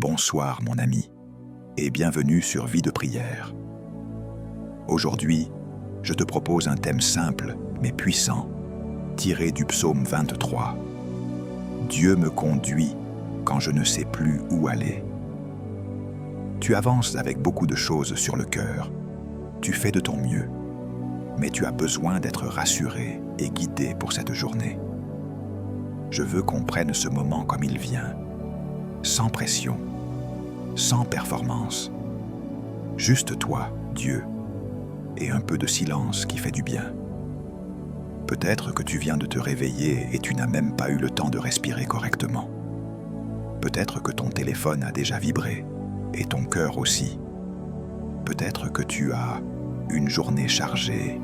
Bonsoir mon ami, et bienvenue sur Vie de prière. Aujourd'hui, je te propose un thème simple mais puissant, tiré du psaume 23. Dieu me conduit quand je ne sais plus où aller. Tu avances avec beaucoup de choses sur le cœur, tu fais de ton mieux, mais tu as besoin d'être rassuré et guidé pour cette journée. Je veux qu'on prenne ce moment comme il vient, sans pression, sans performance. Juste toi, Dieu, et un peu de silence qui fait du bien. Peut-être que tu viens de te réveiller et tu n'as même pas eu le temps de respirer correctement. Peut-être que ton téléphone a déjà vibré, et ton cœur aussi. Peut-être que tu as une journée chargée,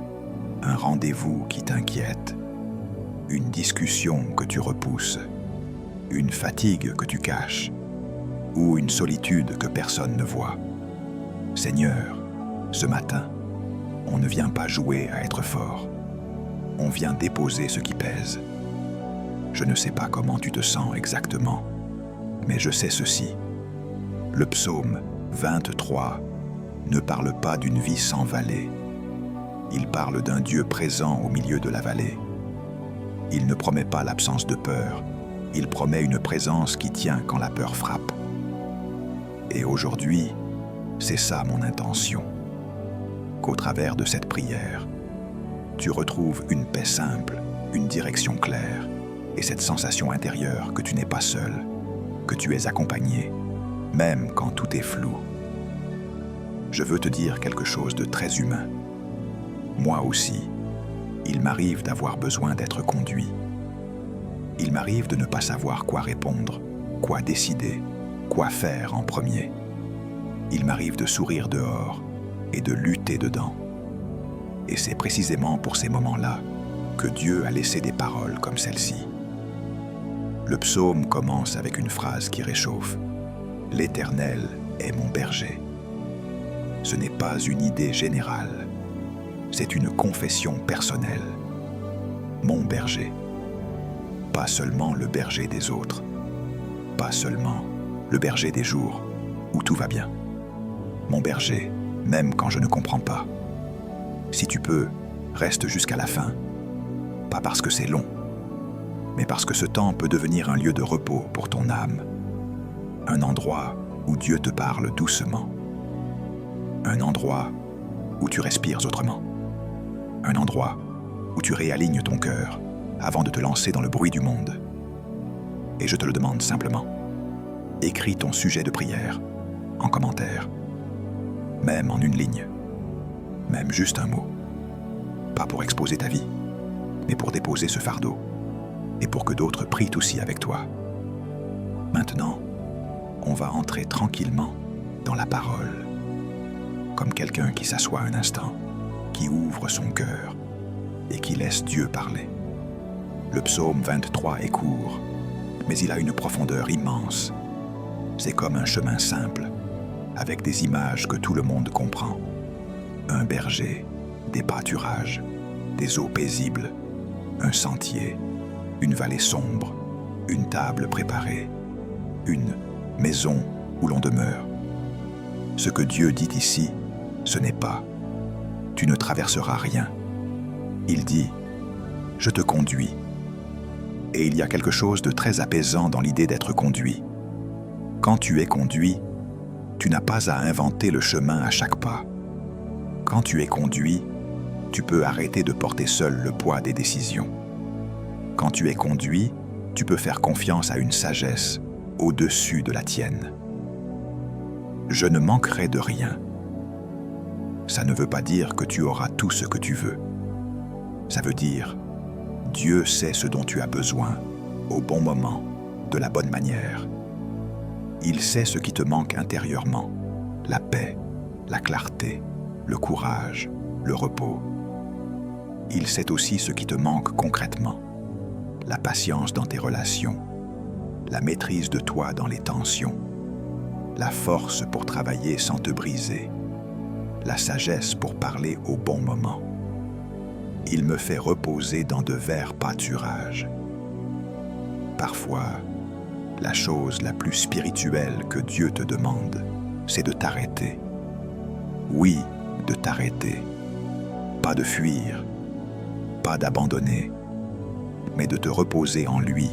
un rendez-vous qui t'inquiète, une discussion que tu repousses, une fatigue que tu caches, ou une solitude que personne ne voit. Seigneur, ce matin, on ne vient pas jouer à être fort. On vient déposer ce qui pèse. Je ne sais pas comment tu te sens exactement, mais je sais ceci. Le psaume 23 ne parle pas d'une vie sans vallée. Il parle d'un Dieu présent au milieu de la vallée. Il ne promet pas l'absence de peur. Il promet une présence qui tient quand la peur frappe. Et aujourd'hui, c'est ça mon intention. Qu'au travers de cette prière, tu retrouves une paix simple, une direction claire, et cette sensation intérieure que tu n'es pas seul, que tu es accompagné, même quand tout est flou. Je veux te dire quelque chose de très humain. Moi aussi, il m'arrive d'avoir besoin d'être conduit. Il m'arrive de ne pas savoir quoi répondre, quoi décider, quoi faire en premier. Il m'arrive de sourire dehors et de lutter dedans. Et c'est précisément pour ces moments-là que Dieu a laissé des paroles comme celle-ci. Le psaume commence avec une phrase qui réchauffe. « L'Éternel est mon berger ». Ce n'est pas une idée générale, c'est une confession personnelle. Mon berger. Pas seulement le berger des autres, pas seulement le berger des jours où tout va bien. Mon berger, même quand je ne comprends pas. Si tu peux, reste jusqu'à la fin. Pas parce que c'est long, mais parce que ce temps peut devenir un lieu de repos pour ton âme. Un endroit où Dieu te parle doucement. Un endroit où tu respires autrement. Un endroit où tu réalignes ton cœur avant de te lancer dans le bruit du monde. Et je te le demande simplement. Écris ton sujet de prière en commentaire, même en une ligne, même juste un mot. Pas pour exposer ta vie, mais pour déposer ce fardeau et pour que d'autres prient aussi avec toi. Maintenant, on va entrer tranquillement dans la parole, comme quelqu'un qui s'assoit un instant, qui ouvre son cœur et qui laisse Dieu parler. Le psaume 23 est court, mais il a une profondeur immense. C'est comme un chemin simple, avec des images que tout le monde comprend. Un berger, des pâturages, des eaux paisibles, un sentier, une vallée sombre, une table préparée, une maison où l'on demeure. Ce que Dieu dit ici, ce n'est pas « tu ne traverseras rien ». Il dit « je te conduis ». Et il y a quelque chose de très apaisant dans l'idée d'être conduit. Quand tu es conduit, tu n'as pas à inventer le chemin à chaque pas. Quand tu es conduit, tu peux arrêter de porter seul le poids des décisions. Quand tu es conduit, tu peux faire confiance à une sagesse au-dessus de la tienne. Je ne manquerai de rien. Ça ne veut pas dire que tu auras tout ce que tu veux. Ça veut dire Dieu sait ce dont tu as besoin, au bon moment, de la bonne manière. Il sait ce qui te manque intérieurement, la paix, la clarté, le courage, le repos. Il sait aussi ce qui te manque concrètement, la patience dans tes relations, la maîtrise de toi dans les tensions, la force pour travailler sans te briser, la sagesse pour parler au bon moment. Il me fait reposer dans de verts pâturages. Parfois, La chose la plus spirituelle que Dieu te demande, c'est de t'arrêter. Oui, de t'arrêter. Pas de fuir, pas d'abandonner, mais de te reposer en lui.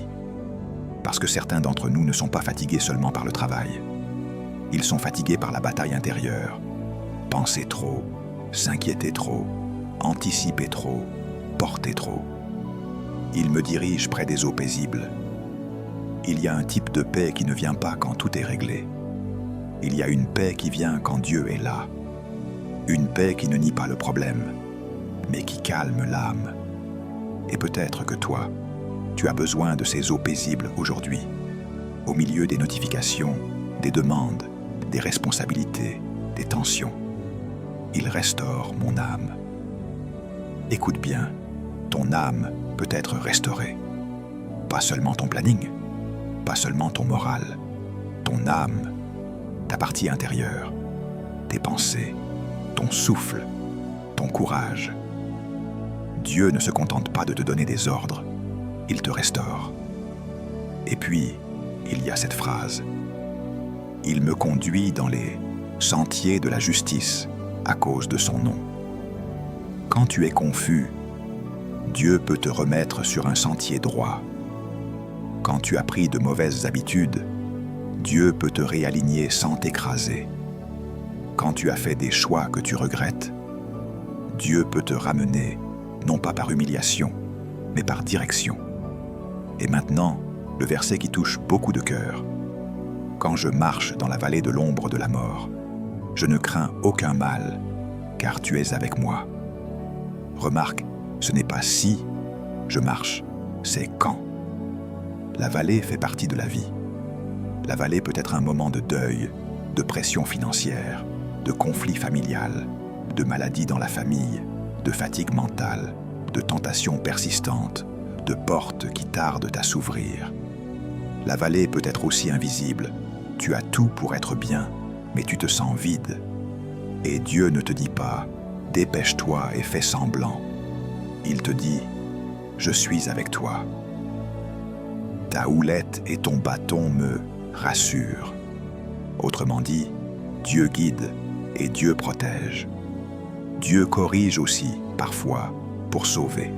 Parce que certains d'entre nous ne sont pas fatigués seulement par le travail. Ils sont fatigués par la bataille intérieure. Penser trop, s'inquiéter trop, anticiper trop, porter trop. Ils me dirigent près des eaux paisibles. Il y a un type de paix qui ne vient pas quand tout est réglé. Il y a une paix qui vient quand Dieu est là. Une paix qui ne nie pas le problème, mais qui calme l'âme. Et peut-être que toi, tu as besoin de ces eaux paisibles aujourd'hui, au milieu des notifications, des demandes, des responsabilités, des tensions. Il restaure mon âme. Écoute bien, ton âme peut être restaurée. Pas seulement ton planning, pas seulement ton moral, ton âme, ta partie intérieure, tes pensées, ton souffle, ton courage. Dieu ne se contente pas de te donner des ordres, il te restaure. Et puis, il y a cette phrase. Il me conduit dans les sentiers de la justice à cause de son nom. Quand tu es confus, Dieu peut te remettre sur un sentier droit. Quand tu as pris de mauvaises habitudes, Dieu peut te réaligner sans t'écraser. Quand tu as fait des choix que tu regrettes, Dieu peut te ramener, non pas par humiliation, mais par direction. Et maintenant, le verset qui touche beaucoup de cœurs. Quand je marche dans la vallée de l'ombre de la mort, je ne crains aucun mal, car tu es avec moi. Remarque, ce n'est pas si je marche, c'est quand. La vallée fait partie de la vie. La vallée peut être un moment de deuil, de pression financière, de conflit familial, de maladie dans la famille, de fatigue mentale, de tentation persistante, de portes qui tardent à s'ouvrir. La vallée peut être aussi invisible. Tu as tout pour être bien, mais tu te sens vide. Et Dieu ne te dit pas « Dépêche-toi et fais semblant ». Il te dit « Je suis avec toi ». Ta houlette et ton bâton me rassurent. Autrement dit, Dieu guide et Dieu protège. Dieu corrige aussi, parfois, pour sauver.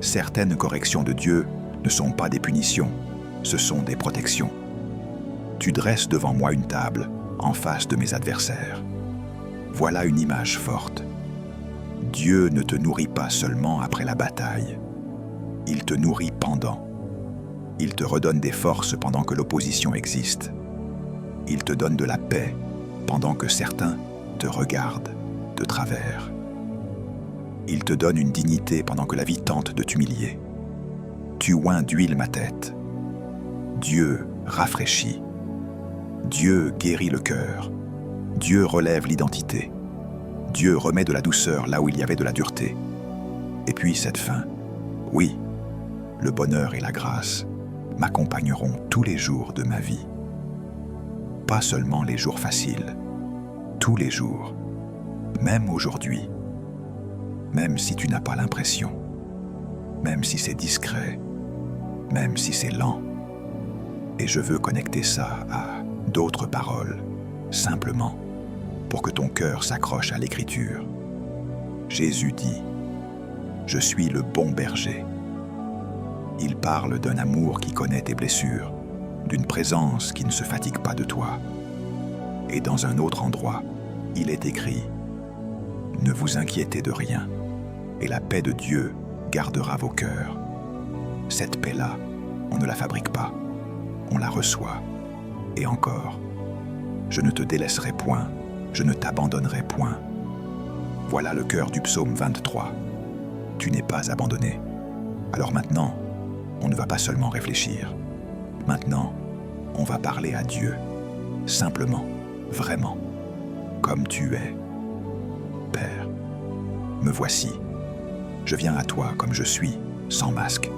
Certaines corrections de Dieu ne sont pas des punitions, ce sont des protections. Tu dresses devant moi une table, en face de mes adversaires. Voilà une image forte. Dieu ne te nourrit pas seulement après la bataille. Il te nourrit pendant. Il te redonne des forces pendant que l'opposition existe. Il te donne de la paix pendant que certains te regardent de travers. Il te donne une dignité pendant que la vie tente de t'humilier. Tu oins d'huile ma tête. Dieu rafraîchit. Dieu guérit le cœur. Dieu relève l'identité. Dieu remet de la douceur là où il y avait de la dureté. Et puis cette fin, oui, le bonheur et la grâce m'accompagneront tous les jours de ma vie. Pas seulement les jours faciles, tous les jours, même aujourd'hui, même si tu n'as pas l'impression, même si c'est discret, même si c'est lent. Et je veux connecter ça à d'autres paroles, simplement, pour que ton cœur s'accroche à l'écriture. Jésus dit « Je suis le bon berger ». Il parle d'un amour qui connaît tes blessures, d'une présence qui ne se fatigue pas de toi. Et dans un autre endroit, il est écrit « Ne vous inquiétez de rien, et la paix de Dieu gardera vos cœurs. » Cette paix-là, on ne la fabrique pas, on la reçoit. Et encore, je ne te délaisserai point, je ne t'abandonnerai point. Voilà le cœur du psaume 23. Tu n'es pas abandonné. Alors maintenant, on ne va pas seulement réfléchir. Maintenant, on va parler à Dieu, simplement, vraiment, comme tu es. Père, me voici. Je viens à toi comme je suis, sans masque.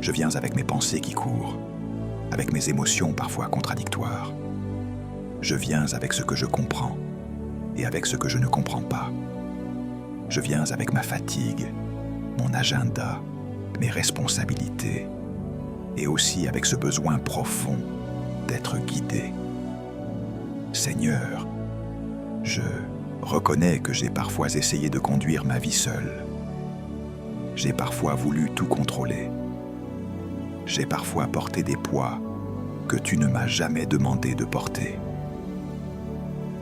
Je viens avec mes pensées qui courent, avec mes émotions parfois contradictoires. Je viens avec ce que je comprends et avec ce que je ne comprends pas. Je viens avec ma fatigue, mon agenda, mes responsabilités. et aussi avec ce besoin profond d'être guidé. Seigneur, je reconnais que j'ai parfois essayé de conduire ma vie seul. J'ai parfois voulu tout contrôler. J'ai parfois porté des poids que tu ne m'as jamais demandé de porter.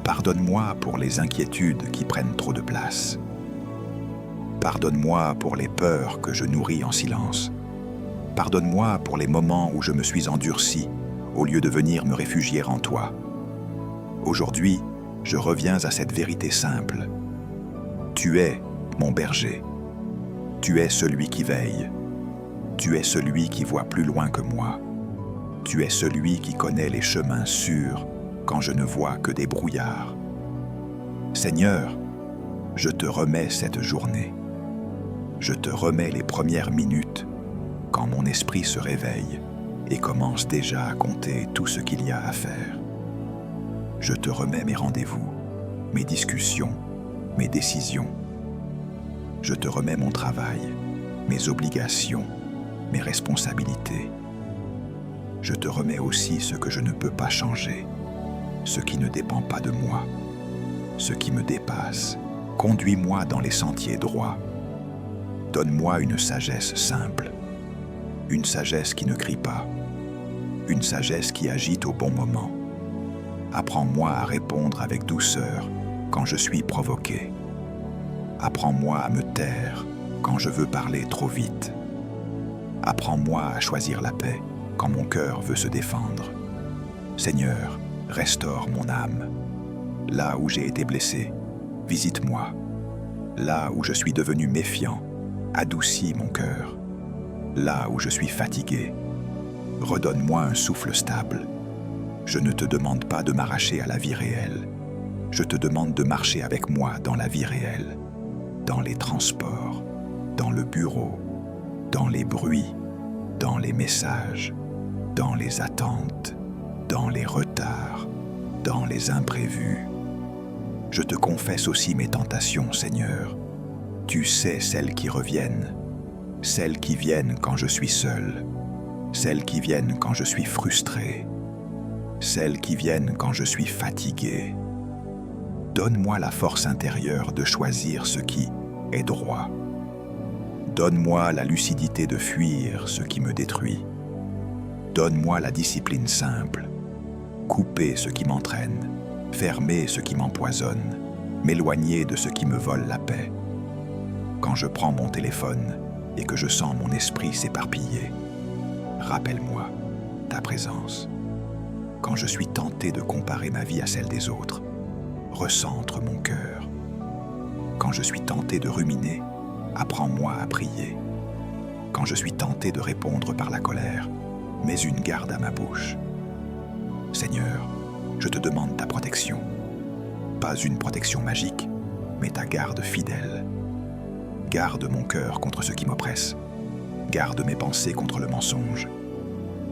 Pardonne-moi pour les inquiétudes qui prennent trop de place. Pardonne-moi pour les peurs que je nourris en silence. Pardonne-moi pour les moments où je me suis endurci au lieu de venir me réfugier en toi. Aujourd'hui, je reviens à cette vérité simple. Tu es mon berger. Tu es celui qui veille. Tu es celui qui voit plus loin que moi. Tu es celui qui connaît les chemins sûrs quand je ne vois que des brouillards. Seigneur, je te remets cette journée. Je te remets les premières minutes quand mon esprit se réveille et commence déjà à compter tout ce qu'il y a à faire. Je te remets mes rendez-vous, mes discussions, mes décisions. Je te remets mon travail, mes obligations, mes responsabilités. Je te remets aussi ce que je ne peux pas changer, ce qui ne dépend pas de moi, ce qui me dépasse. Conduis-moi dans les sentiers droits. Donne-moi une sagesse simple, une sagesse qui ne crie pas, une sagesse qui agite au bon moment. Apprends-moi à répondre avec douceur quand je suis provoqué. Apprends-moi à me taire quand je veux parler trop vite. Apprends-moi à choisir la paix quand mon cœur veut se défendre. Seigneur, restaure mon âme. Là où j'ai été blessé, visite-moi. Là où je suis devenu méfiant, adoucis mon cœur. Là où je suis fatigué, redonne-moi un souffle stable. Je ne te demande pas de m'arracher à la vie réelle. Je te demande de marcher avec moi dans la vie réelle, dans les transports, dans le bureau, dans les bruits, dans les messages, dans les attentes, dans les retards, dans les imprévus. Je te confesse aussi mes tentations, Seigneur. Tu sais celles qui reviennent, celles qui viennent quand je suis seul, celles qui viennent quand je suis frustré, celles qui viennent quand je suis fatigué. Donne-moi la force intérieure de choisir ce qui est droit. Donne-moi la lucidité de fuir ce qui me détruit. Donne-moi la discipline simple. Couper ce qui m'entraîne, fermer ce qui m'empoisonne, m'éloigner de ce qui me vole la paix. Quand je prends mon téléphone et que je sens mon esprit s'éparpiller, rappelle-moi ta présence. Quand je suis tenté de comparer ma vie à celle des autres, recentre mon cœur. Quand je suis tenté de ruminer, apprends-moi à prier. Quand je suis tenté de répondre par la colère, mets une garde à ma bouche. Seigneur, je te demande ta protection. Pas une protection magique, mais ta garde fidèle. Garde mon cœur contre ce qui m'oppresse. Garde mes pensées contre le mensonge.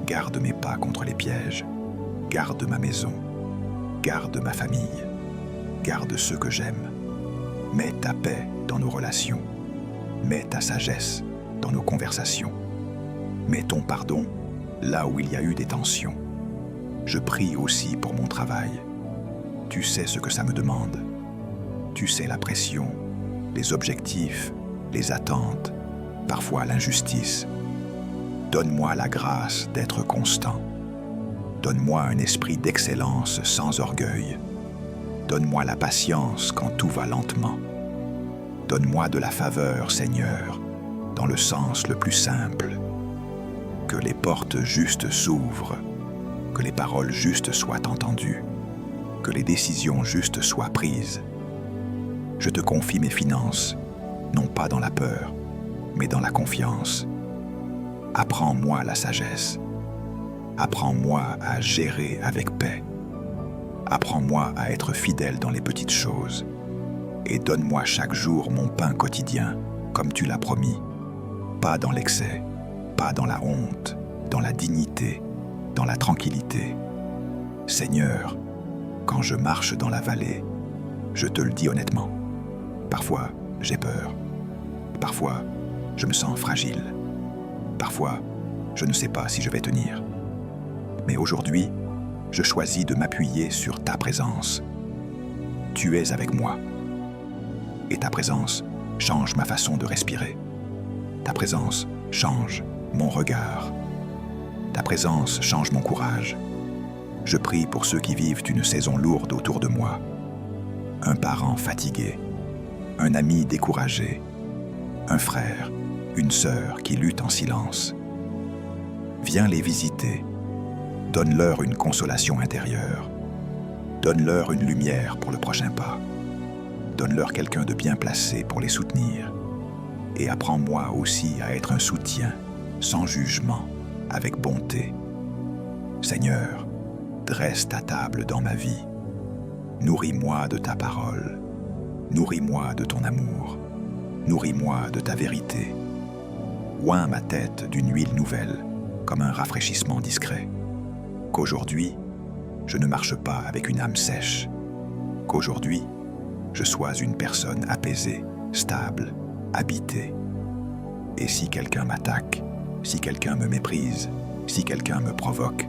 Garde mes pas contre les pièges. Garde ma maison. Garde ma famille. Garde ceux que j'aime. Mets ta paix dans nos relations. Mets ta sagesse dans nos conversations. Mets ton pardon là où il y a eu des tensions. Je prie aussi pour mon travail. Tu sais ce que ça me demande. Tu sais la pression, les objectifs, les attentes, parfois l'injustice. Donne-moi la grâce d'être constant. Donne-moi un esprit d'excellence sans orgueil. Donne-moi la patience quand tout va lentement. Donne-moi de la faveur, Seigneur, dans le sens le plus simple. Que les portes justes s'ouvrent, que les paroles justes soient entendues, que les décisions justes soient prises. Je te confie mes finances, non pas dans la peur, mais dans la confiance. Apprends-moi la sagesse. Apprends-moi à gérer avec paix. Apprends-moi à être fidèle dans les petites choses. Et donne-moi chaque jour mon pain quotidien, comme tu l'as promis. Pas dans l'excès, pas dans la honte, dans la dignité, dans la tranquillité. Seigneur, quand je marche dans la vallée, je te le dis honnêtement. Parfois, j'ai peur. Parfois, je me sens fragile. Parfois, je ne sais pas si je vais tenir. Mais aujourd'hui, je choisis de m'appuyer sur ta présence. Tu es avec moi. Et ta présence change ma façon de respirer. Ta présence change mon regard. Ta présence change mon courage. Je prie pour ceux qui vivent une saison lourde autour de moi. Un parent fatigué, un ami découragé, un frère, une sœur qui luttent en silence. Viens les visiter. Donne-leur une consolation intérieure. Donne-leur une lumière pour le prochain pas. Donne-leur quelqu'un de bien placé pour les soutenir. Et apprends-moi aussi à être un soutien, sans jugement, avec bonté. Seigneur, dresse ta table dans ma vie. Nourris-moi de ta parole. Nourris-moi de ton amour. Nourris-moi de ta vérité. Oins ma tête d'une huile nouvelle, comme un rafraîchissement discret. Qu'aujourd'hui, je ne marche pas avec une âme sèche. Qu'aujourd'hui, je sois une personne apaisée, stable, habitée. Et si quelqu'un m'attaque, si quelqu'un me méprise, si quelqu'un me provoque,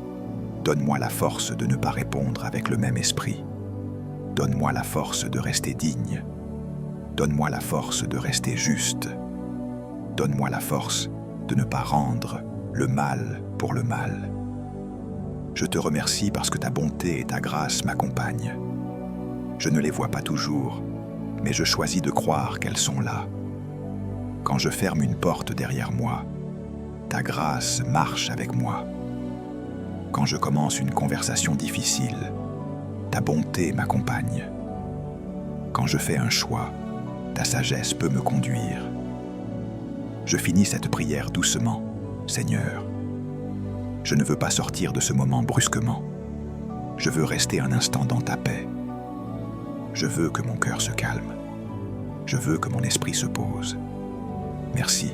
donne-moi la force de ne pas répondre avec le même esprit. Donne-moi la force de rester digne. Donne-moi la force de rester juste. Donne-moi la force de ne pas rendre le mal pour le mal. Je te remercie parce que ta bonté et ta grâce m'accompagnent. Je ne les vois pas toujours, mais je choisis de croire qu'elles sont là. Quand je ferme une porte derrière moi, ta grâce marche avec moi. Quand je commence une conversation difficile, ta bonté m'accompagne. Quand je fais un choix, ta sagesse peut me conduire. Je finis cette prière doucement, Seigneur. Je ne veux pas sortir de ce moment brusquement. Je veux rester un instant dans ta paix. Je veux que mon cœur se calme. Je veux que mon esprit se pose. Merci,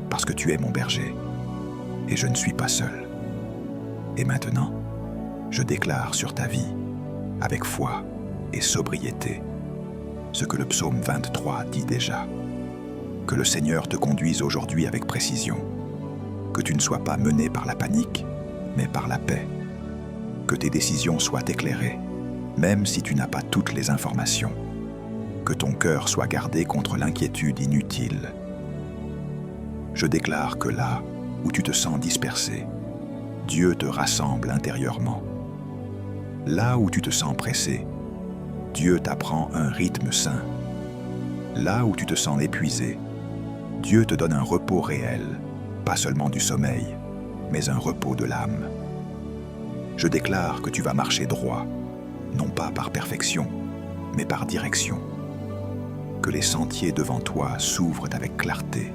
parce que tu es mon berger, et je ne suis pas seul. Et maintenant, je déclare sur ta vie, avec foi et sobriété, ce que le psaume 23 dit déjà. Que le Seigneur te conduise aujourd'hui avec précision. Que tu ne sois pas mené par la panique, mais par la paix. Que tes décisions soient éclairées, même si tu n'as pas toutes les informations. Que ton cœur soit gardé contre l'inquiétude inutile. Je déclare que là où tu te sens dispersé, Dieu te rassemble intérieurement. Là où tu te sens pressé, Dieu t'apprend un rythme sain. Là où tu te sens épuisé, Dieu te donne un repos réel, pas seulement du sommeil, mais un repos de l'âme. Je déclare que tu vas marcher droit, non pas par perfection, mais par direction. Que les sentiers devant toi s'ouvrent avec clarté.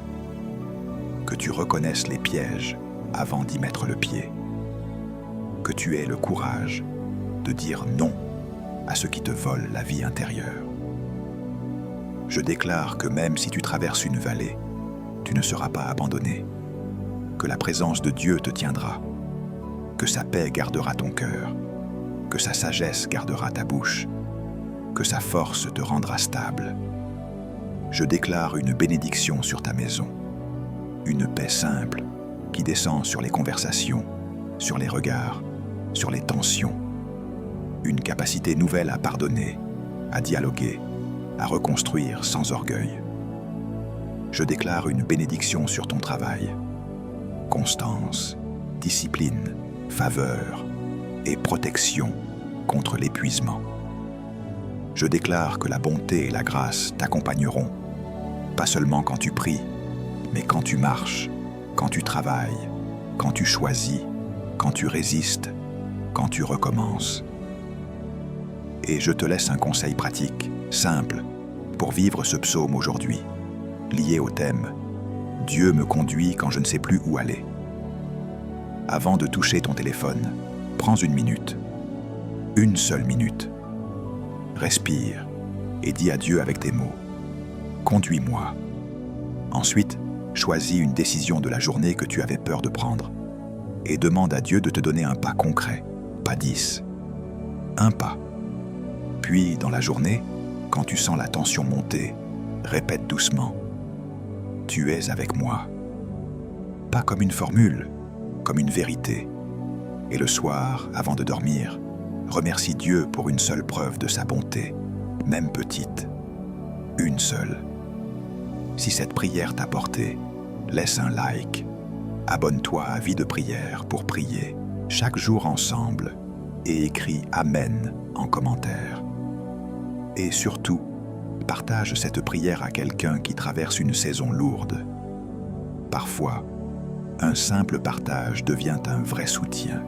Que tu reconnaisses les pièges avant d'y mettre le pied. Que tu aies le courage de dire non à ceux qui te volent la vie intérieure. Je déclare que même si tu traverses une vallée, tu ne seras pas abandonné. Que la présence de Dieu te tiendra. Que sa paix gardera ton cœur. Que sa sagesse gardera ta bouche. Que sa force te rendra stable. Je déclare une bénédiction sur ta maison. Une paix simple qui descend sur les conversations, sur les regards, sur les tensions. Une capacité nouvelle à pardonner, à dialoguer, à reconstruire sans orgueil. Je déclare une bénédiction sur ton travail. Constance, discipline, faveur et protection contre l'épuisement. Je déclare que la bonté et la grâce t'accompagneront, pas seulement quand tu pries, mais quand tu marches, quand tu travailles, quand tu choisis, quand tu résistes, quand tu recommences. Et je te laisse un conseil pratique, simple, pour vivre ce psaume aujourd'hui, lié au thème « Dieu me conduit quand je ne sais plus où aller ». Avant de toucher ton téléphone, prends une minute, une seule minute. Respire et dis à Dieu avec tes mots « Conduis-moi ». Ensuite, choisis une décision de la journée que tu avais peur de prendre et demande à Dieu de te donner un pas concret, pas 10. Un pas. Puis, dans la journée, quand tu sens la tension monter, répète doucement « Tu es avec moi ». Pas comme une formule, comme une vérité. Et le soir, avant de dormir, remercie Dieu pour une seule preuve de sa bonté, même petite. Une seule. Si cette prière t'a porté, laisse un like. Abonne-toi à Vie de prière pour prier chaque jour ensemble et écris Amen en commentaire. Et surtout, partage cette prière à quelqu'un qui traverse une saison lourde. Parfois, un simple partage devient un vrai soutien.